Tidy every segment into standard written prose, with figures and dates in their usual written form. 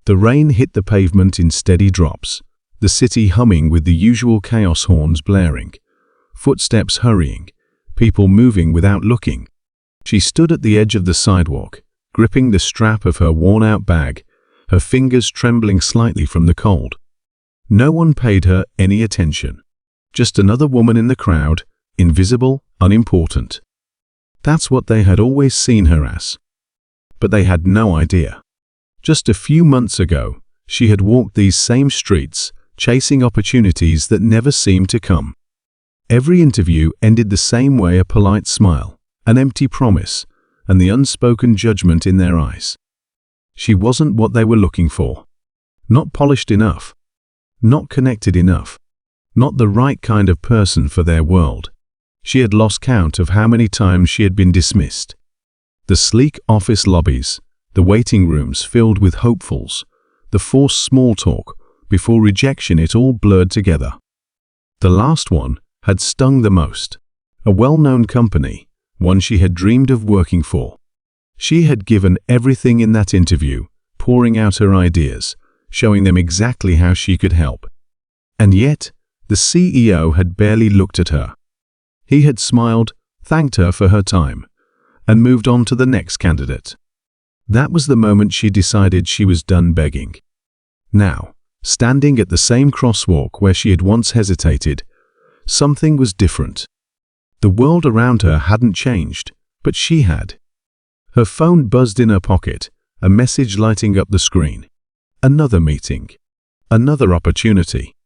The rain hit the pavement in steady drops, the city humming with the usual chaos horns blaring, footsteps hurrying, people moving without looking. She stood at the edge of the sidewalk, gripping the strap of her worn-out bag, her fingers trembling slightly from the cold. No one paid her any attention. Just another woman in the crowd, invisible, unimportant. That's what they had always seen her as. But they had no idea. Just a few months ago, she had walked these same streets, chasing opportunities that never seemed to come. Every interview ended the same way: a polite smile, an empty promise, and the unspoken judgment in their eyes. She wasn't what they were looking for. Not polished enough. Not connected enough. Not the right kind of person for their world. She had lost count of how many times she had been dismissed. The sleek office lobbies, the waiting rooms filled with hopefuls, the forced small talk before rejection, it all blurred together. The last one had stung the most. A well-known company, one she had dreamed of working for. She had given everything in that interview, pouring out her ideas, showing them exactly how she could help. And yet, the CEO had barely looked at her. He had smiled, thanked her for her time, and moved on to the next candidate. That was the moment she decided she was done begging. Now, standing at the same crosswalk where she had once hesitated, something was different. The world around her hadn't changed, but she had. Her phone buzzed in her pocket, a message lighting up the screen. Another meeting. Another opportunity.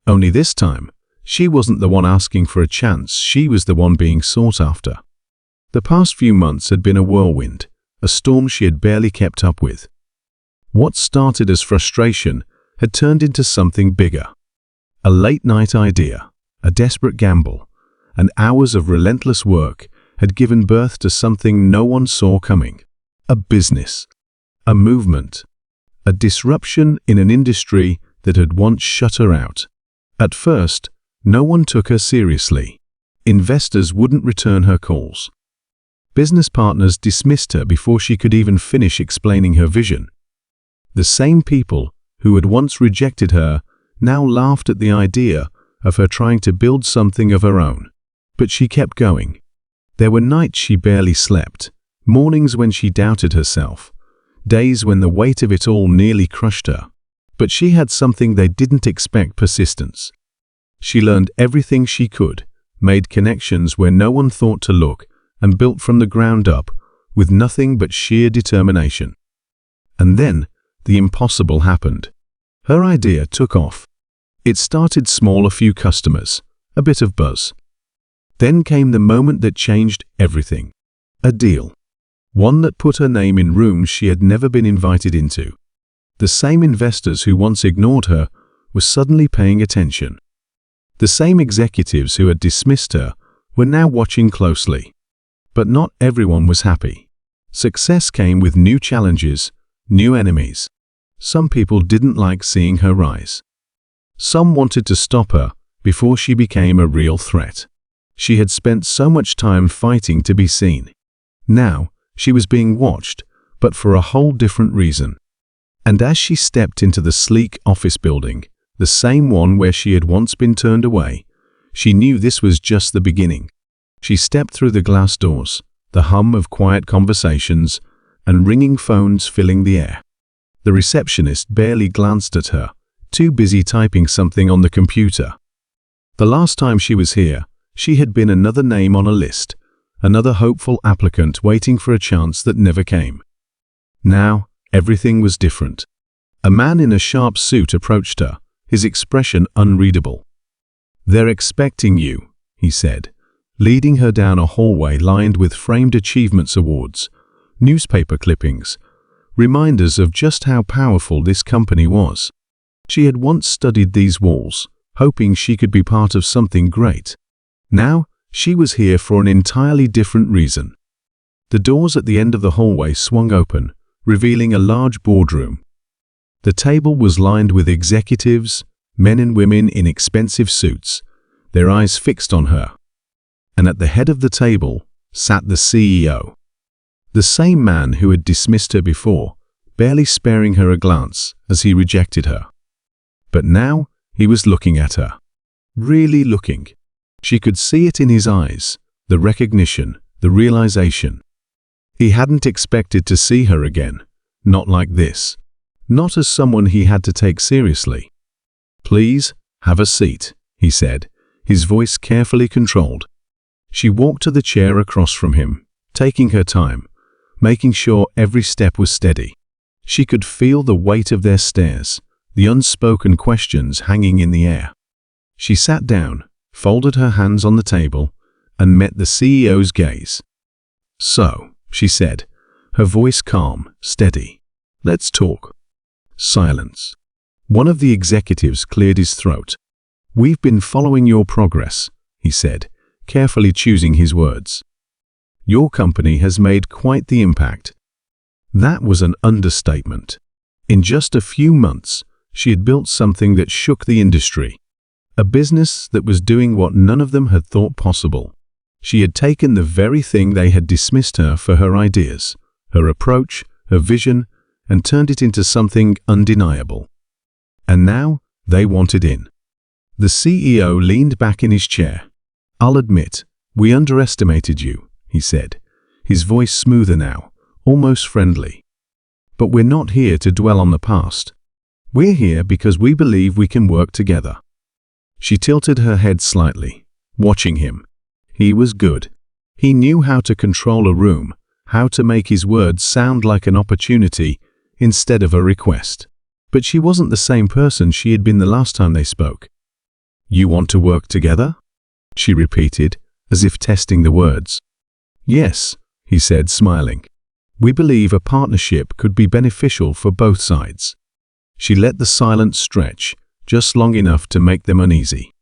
Only this time, she wasn't the one asking for a chance, she was the one being sought after. The past few months had been a whirlwind, a storm she had barely kept up with. What started as frustration had turned into something bigger. A late-night idea, a desperate gamble, and hours of relentless work had given birth to something no one saw coming. A business. A movement. A disruption in an industry that had once shut her out. At first, no one took her seriously. Investors wouldn't return her calls. Business partners dismissed her before she could even finish explaining her vision. The same people who had once rejected her now laughed at the idea of her trying to build something of her own. But she kept going. There were nights she barely slept, mornings when she doubted herself, days when the weight of it all nearly crushed her. But she had something they didn't expect: persistence. She learned everything she could, made connections where no one thought to look, and built from the ground up with nothing but sheer determination. And then, the impossible happened. Her idea took off. It started small: a few customers, a bit of buzz. Then came the moment that changed everything. A deal. One that put her name in rooms she had never been invited into. The same investors who once ignored her were suddenly paying attention. The same executives who had dismissed her were now watching closely. But not everyone was happy. Success came with new challenges, new enemies. Some people didn't like seeing her rise. Some wanted to stop her before she became a real threat. She had spent so much time fighting to be seen. Now, she was being watched, but for a whole different reason. And as she stepped into the sleek office building, the same one where she had once been turned away, she knew this was just the beginning. She stepped through the glass doors, the hum of quiet conversations and ringing phones filling the air. The receptionist barely glanced at her, too busy typing something on the computer. The last time she was here, she had been another name on a list, another hopeful applicant waiting for a chance that never came. Now, everything was different. A man in a sharp suit approached her, his expression unreadable. "They're expecting you," he said, leading her down a hallway lined with framed achievements awards, newspaper clippings, reminders of just how powerful this company was. She had once studied these walls, hoping she could be part of something great. Now, she was here for an entirely different reason. The doors at the end of the hallway swung open, revealing a large boardroom. The table was lined with executives, men and women in expensive suits, their eyes fixed on her. And at the head of the table sat the CEO. The same man who had dismissed her before, barely sparing her a glance as he rejected her. But now he was looking at her. Really looking. She could see it in his eyes, the recognition, the realization. He hadn't expected to see her again, not like this. Not as someone he had to take seriously. "Please, have a seat," he said, his voice carefully controlled. She walked to the chair across from him, taking her time, making sure every step was steady. She could feel the weight of their stares, the unspoken questions hanging in the air. She sat down, folded her hands on the table, and met the CEO's gaze. "So," she said, her voice calm, steady, "let's talk." Silence. One of the executives cleared his throat. "We've been following your progress," he said, carefully choosing his words. "Your company has made quite the impact." That was an understatement. In just a few months, she had built something that shook the industry. A business that was doing what none of them had thought possible. She had taken the very thing they had dismissed her for, her ideas, her approach, her vision, and turned it into something undeniable. And now they wanted in. The CEO leaned back in his chair. "I'll admit, we underestimated you," he said, his voice smoother now, almost friendly. "But we're not here to dwell on the past. We're here because we believe we can work together." She tilted her head slightly, watching him. He was good. He knew how to control a room, how to make his words sound like an opportunity instead of a request. But she wasn't the same person she had been the last time they spoke. "You want to work together?" she repeated, as if testing the words. "Yes," he said, smiling. "We believe a partnership could be beneficial for both sides." She let the silence stretch, just long enough to make them uneasy.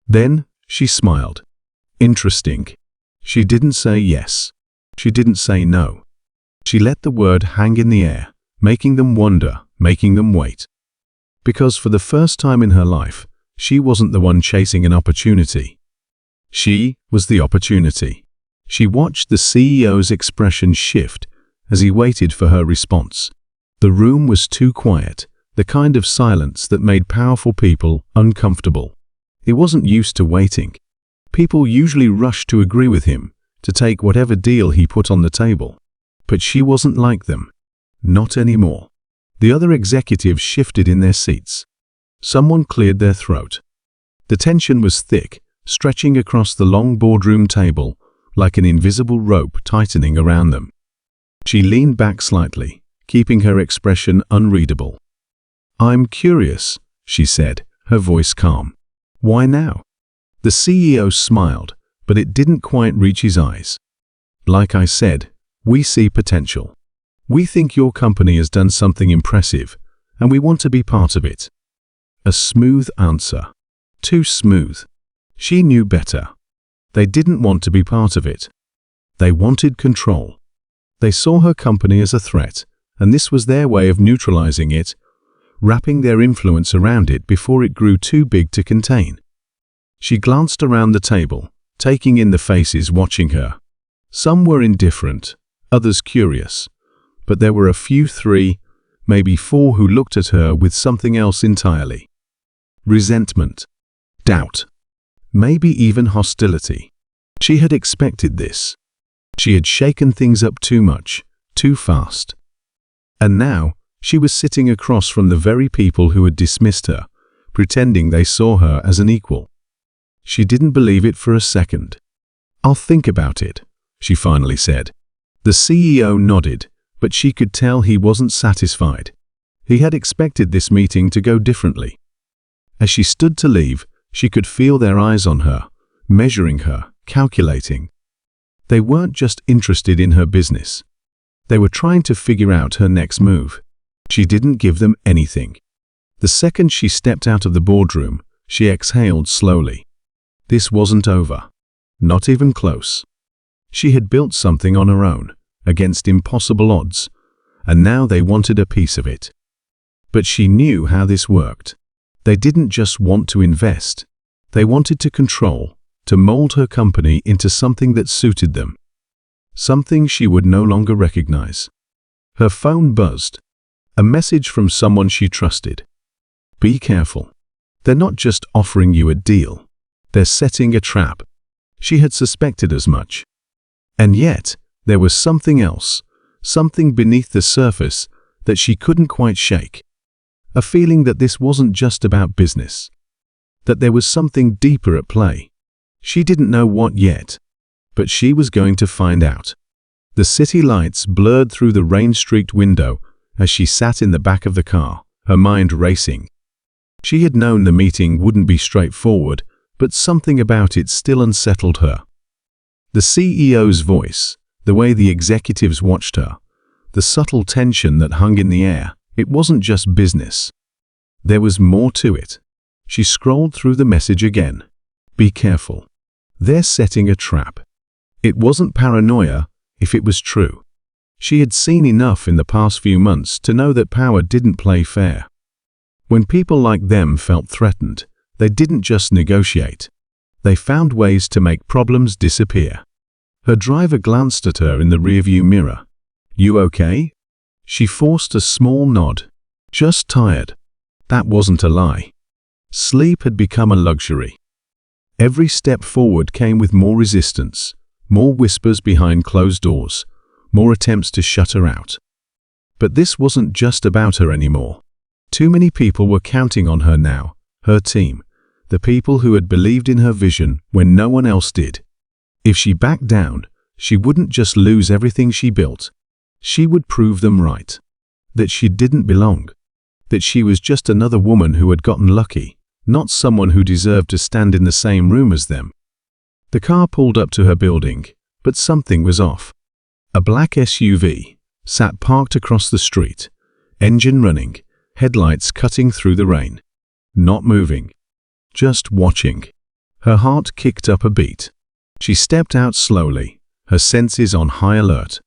Then she smiled. Interesting. She didn't say yes. She didn't say no. She let the word hang in the air, making them wonder, making them wait. Because for the first time in her life, she wasn't the one chasing an opportunity. She was the opportunity. She watched the CEO's expression shift as he waited for her response. The room was too quiet, the kind of silence that made powerful people uncomfortable. He wasn't used to waiting. People usually rushed to agree with him, to take whatever deal he put on the table. But she wasn't like them. Not anymore. The other executives shifted in their seats. Someone cleared their throat. The tension was thick, stretching across the long boardroom table, like an invisible rope tightening around them. She leaned back slightly, keeping her expression unreadable. "I'm curious," she said, her voice calm. "Why now?" The CEO smiled, but it didn't quite reach his eyes. "Like I said, we see potential. We think your company has done something impressive, and we want to be part of it." A smooth answer. Too smooth. She knew better. They didn't want to be part of it. They wanted control. They saw her company as a threat, and this was their way of neutralizing it, wrapping their influence around it before it grew too big to contain. She glanced around the table, taking in the faces watching her. Some were indifferent, others curious, but there were a few, 3, maybe 4, who looked at her with something else entirely. Resentment, doubt, maybe even hostility. She had expected this. She had shaken things up too much, too fast. And now, she was sitting across from the very people who had dismissed her, pretending they saw her as an equal. She didn't believe it for a second. "I'll think about it," she finally said. The CEO nodded, but she could tell he wasn't satisfied. He had expected this meeting to go differently. As she stood to leave, she could feel their eyes on her, measuring her, calculating. They weren't just interested in her business. They were trying to figure out her next move. She didn't give them anything. The second she stepped out of the boardroom, she exhaled slowly. This wasn't over. Not even close. She had built something on her own, against impossible odds, and now they wanted a piece of it. But she knew how this worked. They didn't just want to invest. They wanted to control, to mold her company into something that suited them. Something she would no longer recognize. Her phone buzzed. A message from someone she trusted. Be careful. They're not just offering you a deal. They're setting a trap. She had suspected as much. And yet, there was something else, something beneath the surface that she couldn't quite shake. A feeling that this wasn't just about business. That there was something deeper at play. She didn't know what yet, but she was going to find out. The city lights blurred through the rain-streaked window as she sat in the back of the car, her mind racing. She had known the meeting wouldn't be straightforward, but something about it still unsettled her. The CEO's voice, the way the executives watched her, the subtle tension that hung in the air, it wasn't just business. There was more to it. She scrolled through the message again. Be careful. They're setting a trap. It wasn't paranoia, if it was true. She had seen enough in the past few months to know that power didn't play fair. When people like them felt threatened, they didn't just negotiate. They found ways to make problems disappear. Her driver glanced at her in the rearview mirror. You okay? She forced a small nod. Just tired. That wasn't a lie. Sleep had become a luxury. Every step forward came with more resistance, more whispers behind closed doors, more attempts to shut her out. But this wasn't just about her anymore. Too many people were counting on her now, her team, the people who had believed in her vision when no one else did. If she backed down, she wouldn't just lose everything she built. She would prove them right. That she didn't belong. That she was just another woman who had gotten lucky, not someone who deserved to stand in the same room as them. The car pulled up to her building, but something was off. A black SUV sat parked across the street, engine running, headlights cutting through the rain. Not moving. Just watching. Her heart kicked up a beat. She stepped out slowly, her senses on high alert.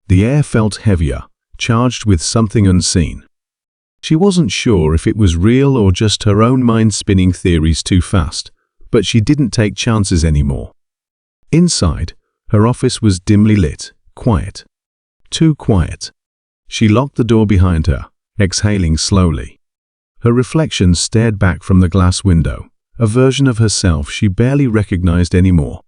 The air felt heavier, charged with something unseen. She wasn't sure if it was real or just her own mind spinning theories too fast, but she didn't take chances anymore. Inside, her office was dimly lit, quiet. Too quiet. She locked the door behind her, exhaling slowly. Her reflection stared back from the glass window, a version of herself she barely recognized anymore.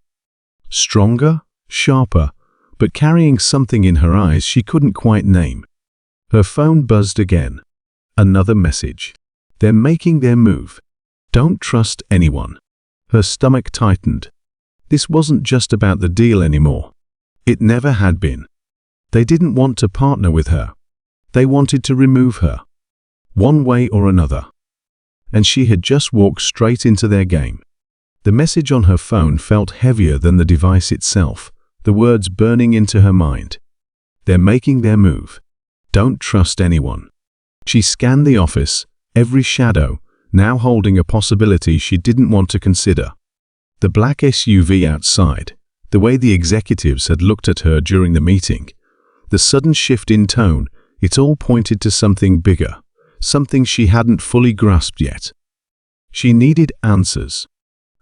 Stronger, sharper, but carrying something in her eyes she couldn't quite name. Her phone buzzed again. Another message. They're making their move. Don't trust anyone. Her stomach tightened. This wasn't just about the deal anymore. It never had been. They didn't want to partner with her. They wanted to remove her. One way or another. And she had just walked straight into their game. The message on her phone felt heavier than the device itself, the words burning into her mind. They're making their move. Don't trust anyone. She scanned the office, every shadow, now holding a possibility she didn't want to consider. The black SUV outside, the way the executives had looked at her during the meeting, the sudden shift in tone, it all pointed to something bigger, something she hadn't fully grasped yet. She needed answers.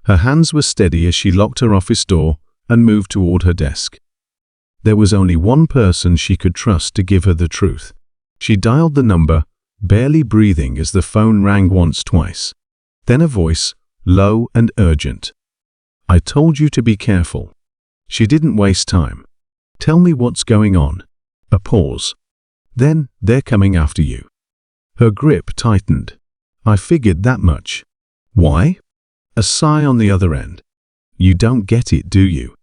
Her hands were steady as she locked her office door and moved toward her desk. There was only one person she could trust to give her the truth. She dialed the number, barely breathing as the phone rang once, twice. Then a voice, low and urgent. I told you to be careful. She didn't waste time. Tell me what's going on. A pause. Then, they're coming after you. Her grip tightened. I figured that much. Why? A sigh on the other end. You don't get it, do you?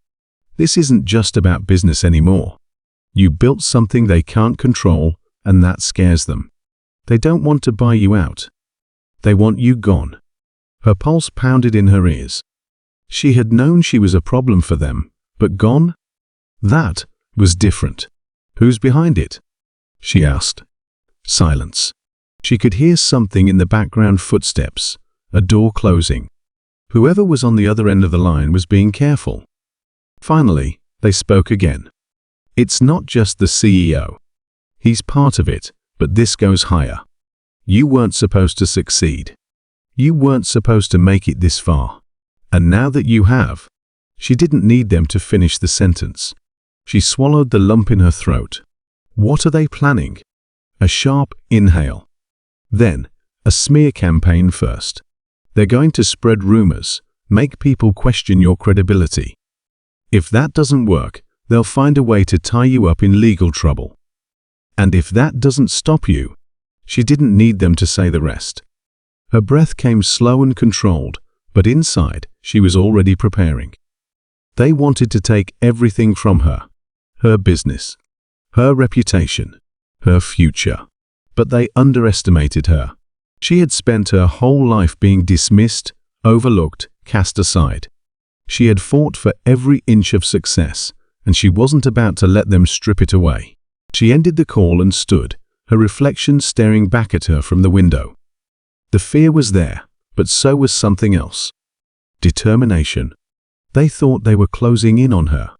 This isn't just about business anymore. You built something they can't control, and that scares them. They don't want to buy you out. They want you gone. Her pulse pounded in her ears. She had known she was a problem for them, but gone? That was different. Who's behind it? She asked. Silence. She could hear something in the background, footsteps, a door closing. Whoever was on the other end of the line was being careful. Finally, they spoke again. It's not just the CEO. He's part of it, but this goes higher. You weren't supposed to succeed. You weren't supposed to make it this far. And now that you have, she didn't need them to finish the sentence. She swallowed the lump in her throat. What are they planning? a sharp inhale. Then, a smear campaign first. They're going to spread rumors, make people question your credibility. If that doesn't work, they'll find a way to tie you up in legal trouble. And if that doesn't stop you, she didn't need them to say the rest. Her breath came slow and controlled, but inside, she was already preparing. They wanted to take everything from her. Her business, her reputation, her future. But they underestimated her. She had spent her whole life being dismissed, overlooked, cast aside. She had fought for every inch of success, and she wasn't about to let them strip it away. She ended the call and stood, her reflection staring back at her from the window. The fear was there, but so was something else. Determination. They thought they were closing in on her,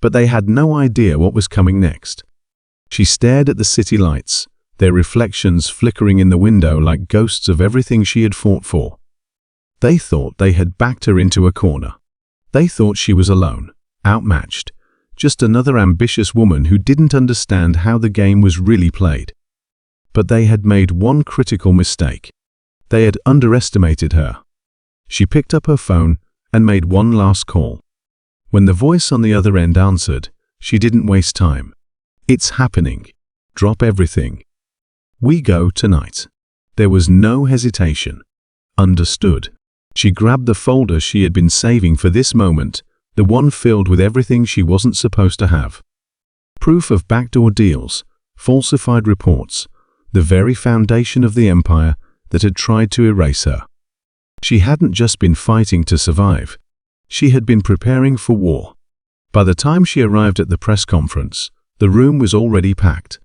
but they had no idea what was coming next. She stared at the city lights, their reflections flickering in the window like ghosts of everything she had fought for. They thought they had backed her into a corner. They thought she was alone, outmatched, just another ambitious woman who didn't understand how the game was really played. But they had made one critical mistake. They had underestimated her. She picked up her phone and made one last call. When the voice on the other end answered, she didn't waste time. "It's happening. Drop everything. We go tonight." There was no hesitation. Understood. She grabbed the folder she had been saving for this moment, the one filled with everything she wasn't supposed to have. Proof of backdoor deals, falsified reports, the very foundation of the empire that had tried to erase her. She hadn't just been fighting to survive. She had been preparing for war. By the time she arrived at the press conference, the room was already packed.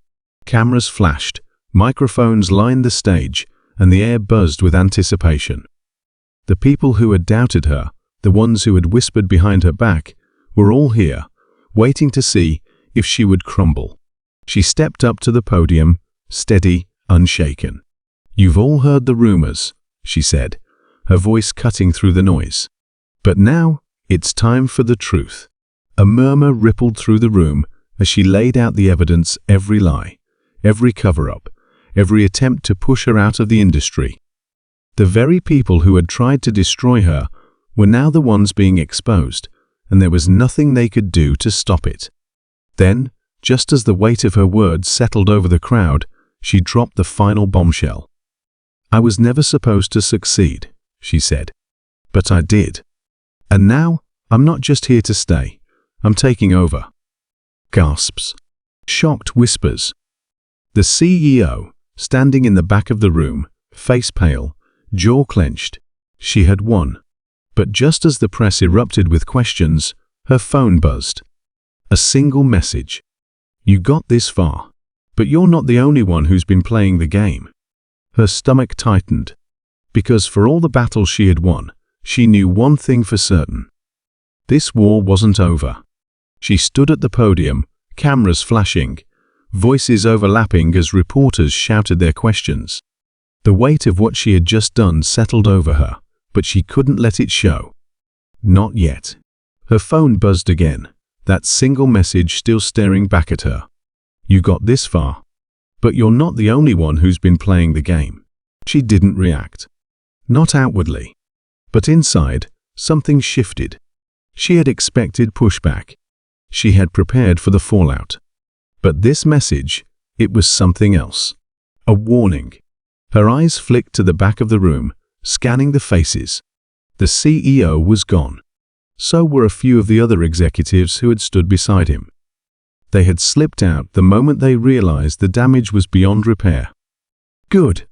Cameras flashed, microphones lined the stage, and the air buzzed with anticipation. The people who had doubted her, the ones who had whispered behind her back, were all here, waiting to see if she would crumble. She stepped up to the podium, steady, unshaken. "You've all heard the rumors," she said, her voice cutting through the noise. "But now, it's time for the truth." A murmur rippled through the room as she laid out the evidence, every lie, every cover-up, every attempt to push her out of the industry. The very people who had tried to destroy her were now the ones being exposed, and there was nothing they could do to stop it. Then, just as the weight of her words settled over the crowd, she dropped the final bombshell. "I was never supposed to succeed," she said. "But I did. And now, I'm not just here to stay. I'm taking over." Gasps. Shocked whispers. The CEO, standing in the back of the room, face pale, jaw clenched. She had won. But just as the press erupted with questions, her phone buzzed. A single message. "You got this far. But you're not the only one who's been playing the game." Her stomach tightened. Because for all the battles she had won, she knew one thing for certain. This war wasn't over. She stood at the podium, cameras flashing, voices overlapping as reporters shouted their questions. The weight of what she had just done settled over her, but she couldn't let it show. Not yet. Her phone buzzed again, that single message still staring back at her. "You got this far. But you're not the only one who's been playing the game." She didn't react. Not outwardly. But inside, something shifted. She had expected pushback. She had prepared for the fallout. But this message, it was something else. A warning. Her eyes flicked to the back of the room, scanning the faces. The CEO was gone. So were a few of the other executives who had stood beside him. They had slipped out the moment they realized the damage was beyond repair. Good.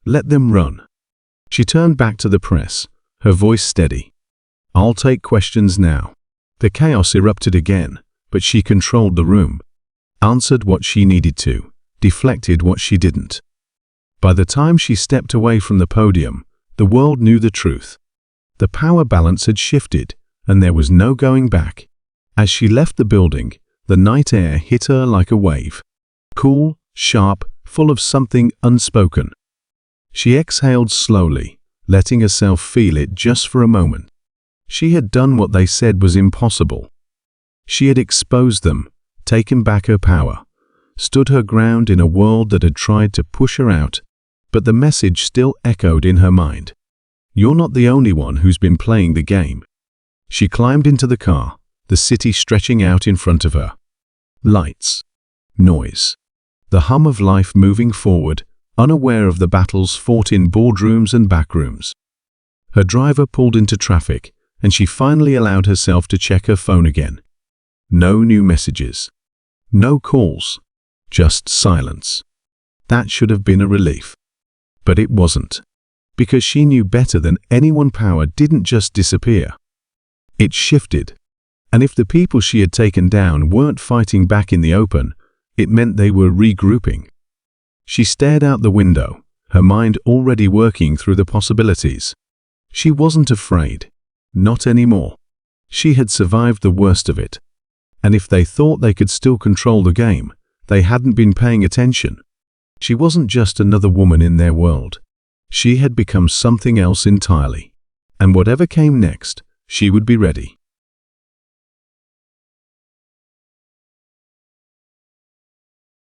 Let them run. She turned back to the press, her voice steady. "I'll take questions now." The chaos erupted again, but she controlled the room. Answered what she needed to, deflected what she didn't. By the time she stepped away from the podium, the world knew the truth. The power balance had shifted, and there was no going back. As she left the building, the night air hit her like a wave. Cool, sharp, full of something unspoken. She exhaled slowly, letting herself feel it just for a moment. She had done what they said was impossible. She had exposed them, taken back her power, stood her ground in a world that had tried to push her out, but the message still echoed in her mind. You're not the only one who's been playing the game. She climbed into the car, the city stretching out in front of her. Lights. Noise. The hum of life moving forward, unaware of the battles fought in boardrooms and backrooms. Her driver pulled into traffic, and she finally allowed herself to check her phone again. No new messages. No calls. Just silence. That should have been a relief. But it wasn't. Because she knew better than anyone, power didn't just disappear. It shifted. And if the people she had taken down weren't fighting back in the open, it meant they were regrouping. She stared out the window, her mind already working through the possibilities. She wasn't afraid. Not anymore. She had survived the worst of it. And if they thought they could still control the game, they hadn't been paying attention. She wasn't just another woman in their world. She had become something else entirely. And whatever came next, she would be ready.